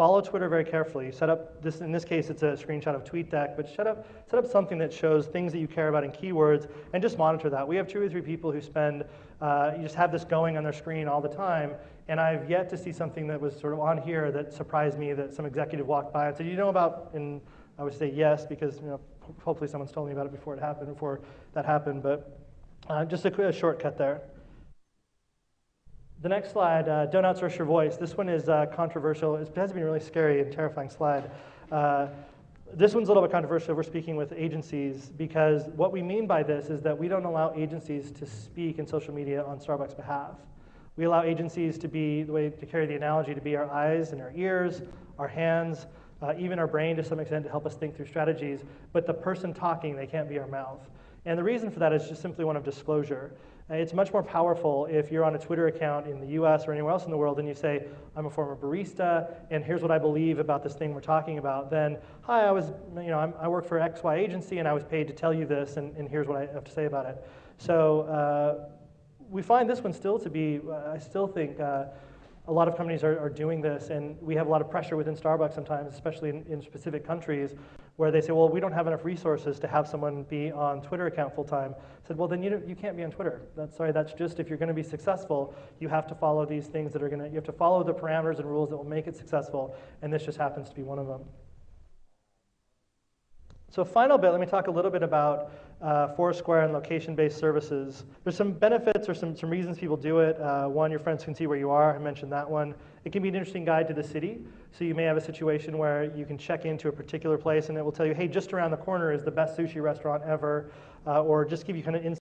follow Twitter very carefully. Set up this, in this case, it's a screenshot of TweetDeck, but set up something that shows things that you care about in keywords, and just monitor that. We have 2 or 3 people who spend, you just have this going on their screen all the time, and I've yet to see something that was sort of on here that surprised me, that some executive walked by and said, you know about, and I would say yes, because hopefully someone's told me about it before that happened, but just a shortcut there. The next slide, don't outsource your voice. This one is controversial. It has been a really scary and terrifying slide. This one's a little bit controversial. We're speaking with agencies because what we mean by this is that we don't allow agencies to speak in social media on Starbucks' behalf. We allow agencies to be, the way to carry the analogy, to be our eyes and our ears, our hands, even our brain to some extent to help us think through strategies, but the person talking, they can't be our mouth. And the reason for that is just simply one of disclosure. It's much more powerful if you're on a Twitter account in the US or anywhere else in the world and you say, I'm a former barista, and here's what I believe about this thing we're talking about, then, hi, I work for XY agency and I was paid to tell you this, and here's what I have to say about it. So we find this one still to be, I still think, a lot of companies are doing this, and we have a lot of pressure within Starbucks sometimes, especially in specific countries, where they say, well, we don't have enough resources to have someone be on Twitter account full time. I said, well, then you can't be on Twitter. That's just, if you're going to be successful, you have to follow these things that are you have to follow the parameters and rules that will make it successful, and this just happens to be one of them. So final bit, let me talk a little bit about Foursquare and location-based services. There's some benefits or some reasons people do it. One, your friends can see where you are. I mentioned that one. It can be an interesting guide to the city. So you may have a situation where you can check into a particular place and it will tell you, hey, just around the corner is the best sushi restaurant ever, or just give you kind of